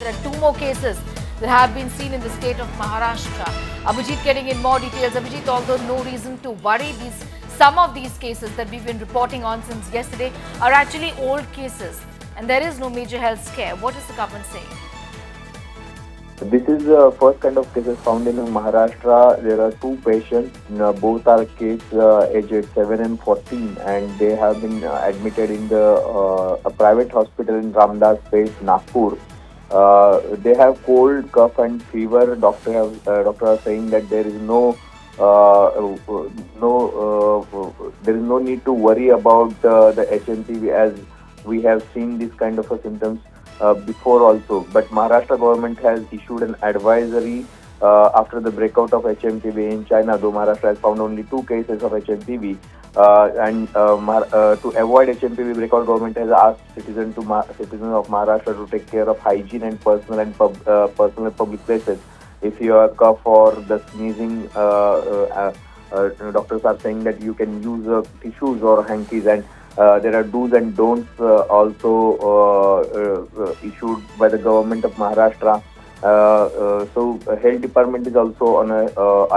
There are two more cases that have been seen in the state of Maharashtra. Abhijit getting in more details. Abhijit, although no reason to worry, some of these cases that we've been reporting on since yesterday are actually old cases and there is no major health scare. What is the government saying? This is the first kind of cases found in Maharashtra. There are two patients, both are kids aged 7 and 14, and they have been admitted in a private hospital in Ramdas Peth, Nagpur. They have cold, cough and fever. Doctor are saying that there is no need to worry about the HMPV, as we have seen this kind of symptoms before also. But Maharashtra government has issued an advisory after the breakout of HMPV in China, though Maharashtra has found only 2 cases of HMPV. To avoid HMPV breakout, government has asked citizens of Maharashtra to take care of hygiene and personal and public places. If you are cough or the sneezing, doctors are saying that you can use tissues or hankies, and there are do's and don'ts also issued by the government of Maharashtra. So health department is also on a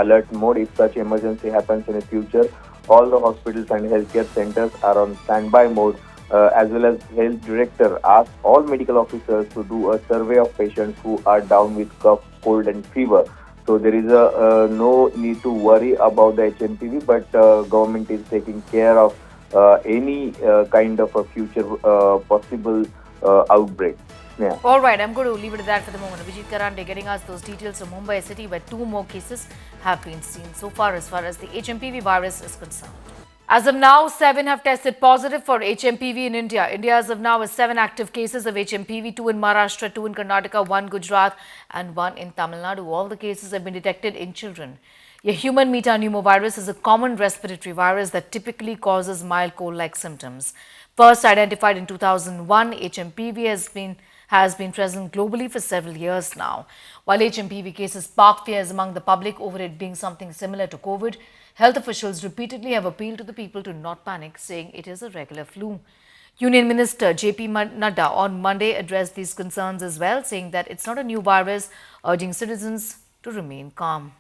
alert mode. If such emergency happens in the future, all the hospitals and healthcare centers are on standby mode, as well as health director asked all medical officers to do a survey of patients who are down with cough, cold and fever. So there is no need to worry about the HMPV, but government is taking care of any kind of a future possible outbreak. Yeah. All right, I'm going to leave it at that for the moment. Abhijit Karande getting us those details from Mumbai city, where 2 more cases have been seen so far as the HMPV virus is concerned. As of now, 7 have tested positive for HMPV in India. India as of now has 7 active cases of HMPV, 2 in Maharashtra, 2 in Karnataka, 1 Gujarat and 1 in Tamil Nadu. All the cases have been detected in children. A human metapneumovirus is a common respiratory virus that typically causes mild cold-like symptoms. First identified in 2001, HMPV has been present globally for several years now. While HMPV cases spark fears among the public over it being something similar to COVID, health officials repeatedly have appealed to the people to not panic, saying it is a regular flu. Union Minister JP Nadda on Monday addressed these concerns as well, saying that it's not a new virus, urging citizens to remain calm.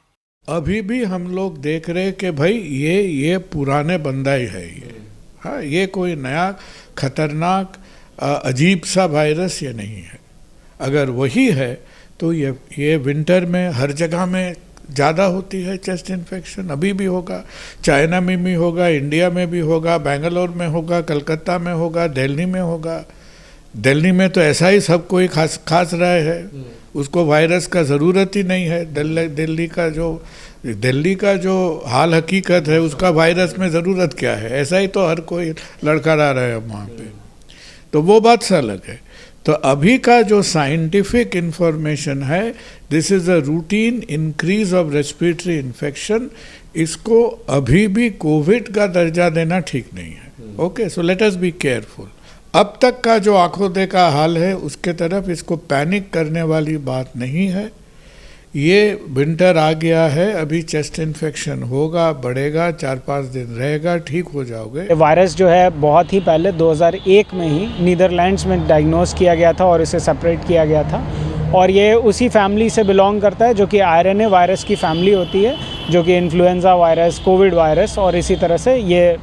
अभी भी हम लोग देख रहे कि भाई ये पुराने बंदा ही है ये, हाँ, ये कोई नया खतरनाक अजीब सा वायरस ये नहीं है. अगर वही है तो ये विंटर में हर जगह में ज़्यादा होती है चेस्ट इन्फेक्शन. अभी भी होगा, चाइना में भी होगा, इंडिया में भी होगा, बेंगलोर में होगा, कलकत्ता में होगा, दिल्ली में होगा. दिल्ली में तो ऐसा ही सब कोई खास रहा है, उसको वायरस का ज़रूरत ही नहीं है. दिल्ली का जो हाल हकीकत है उसका वायरस में ज़रूरत क्या है. ऐसा ही तो हर कोई लड़का रहा है वहाँ पे, तो वो बात से अलग है. तो अभी का जो साइंटिफिक इंफॉर्मेशन है, this is a routine increase of respiratory infection. इसको अभी भी कोविड का दर्जा देना ठीक नहीं है. Okay, so let us be careful. अब तक का जो आंखों देखा हाल है उसके तरफ इसको पैनिक करने वाली बात नहीं है. ये विंटर आ गया है, अभी चेस्ट इन्फेक्शन होगा, बढ़ेगा, 4-5 दिन रहेगा, ठीक हो जाओगे. वायरस जो है बहुत ही पहले 2001 में ही नीदरलैंड्स में डायग्नोस किया गया था और इसे सेपरेट किया गया था, और ये उसी फैमिली से बिलोंग करता है जो कि आरएनए वायरस की फैमिली होती है, जो कि इन्फ्लुएंजा वायरस, कोविड वायरस, और इसी तरह से ये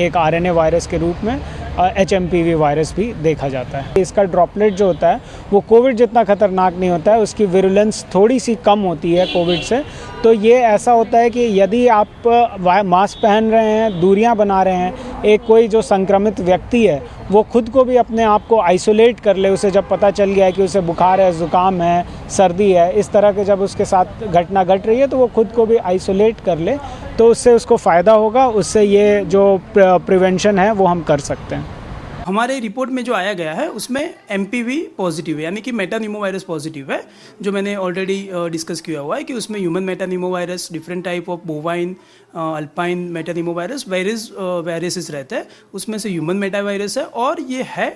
एक आरएनए वायरस के रूप में HMPV वायरस भी देखा जाता है. इसका ड्रॉपलेट जो होता है वो कोविड जितना खतरनाक नहीं होता है, उसकी विरुलेंस थोड़ी सी कम होती है कोविड से. तो ये ऐसा होता है कि यदि आप मास्क पहन रहे हैं, दूरियां बना रहे हैं, एक कोई जो संक्रमित व्यक्ति है वो खुद को भी अपने आप को आइसोलेट कर ले, उसे जब पता चल गया है कि उसे बुखार है, ज़ुकाम है, सर्दी है, इस तरह के जब उसके साथ घटना घट रही है तो वो खुद को भी आइसोलेट कर ले, तो उससे उसको फ़ायदा होगा. उससे ये जो प्रिवेंशन है वो हम कर सकते हैं. हमारे रिपोर्ट में जो आया गया है उसमें MPV पॉजिटिव है, यानी कि मेटानिमोवायरस पॉजिटिव है, जो मैंने ऑलरेडी डिस्कस किया हुआ है कि उसमें human metapneumovirus, different type of bovine, alpine metapneumovirus viruses रहते हैं, उसमें से ह्यूमन मेटावायरस है और ये है,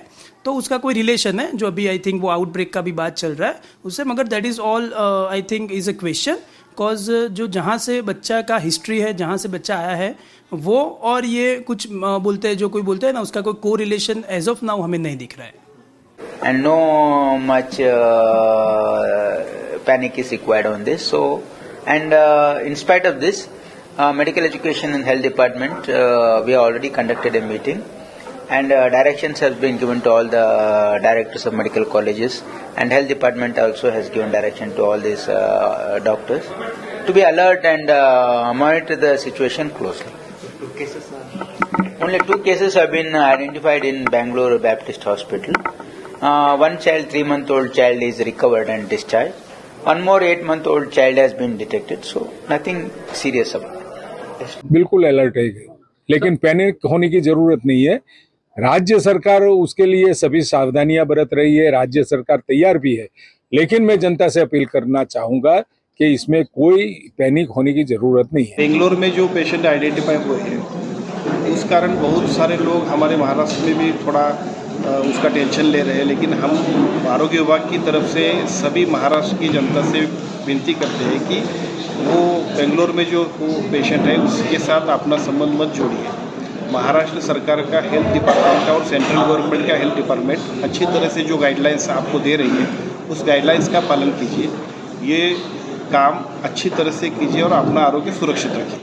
तो उसका कोई रिलेशन है जो अभी आई थिंक वो आउटब्रेक का भी बात चल रहा है उससे, मगर that is all I think is a question, because जो जहाँ से बच्चा का हिस्ट्री है, जहाँ से बच्चा आया है वो, और ये कुछ बोलते हैं, जो कोई बोलते हैं ना, उसका कोई को रिलेशन एज ऑफ नाउ हमें नहीं दिख रहा है. and no much panic is required on this. So, and in spite of this, Medical Education and Health Department, we have already conducted a meeting, and directions have been given to all the directors of medical colleges, and Health Department also has given direction to all these doctors to be alert and monitor the situation closely. Only 2 cases have been identified in Bangalore Baptist Hospital. One child, 3-month-old child, is recovered and discharged. One more 8-month-old child has been detected, so nothing serious about it. बिल्कुल alert है, लेकिन panic होने की जरूरत नहीं है। राज्य सरकार उसके लिए सभी सावधानियां बरत रही है, राज्य सरकार तैयार भी है, लेकिन मैं जनता से अपील करना चाहूंगा कि इसमें कोई पैनिक होने की जरूरत नहीं है। बेंगलोर में जो पेशेंट आइडेंटिफाई हुए हैं उस कारण बहुत सारे लोग हमारे महाराष्ट्र में भी थोड़ा उसका टेंशन ले रहे हैं, लेकिन हम आरोग्य विभाग की तरफ से सभी महाराष्ट्र की जनता से विनती करते हैं कि वो बेंगलोर में जो पेशेंट है उसके साथ अपना संबंध मत जोड़िए। महाराष्ट्र सरकार का हेल्थ डिपार्टमेंट और सेंट्रल गवर्नमेंट का हेल्थ डिपार्टमेंट अच्छी तरह से जो गाइडलाइंस आपको दे रही है उस गाइडलाइंस का पालन कीजिए। ये काम अच्छी तरह से कीजिए और अपना आरोग्य सुरक्षित रखिए।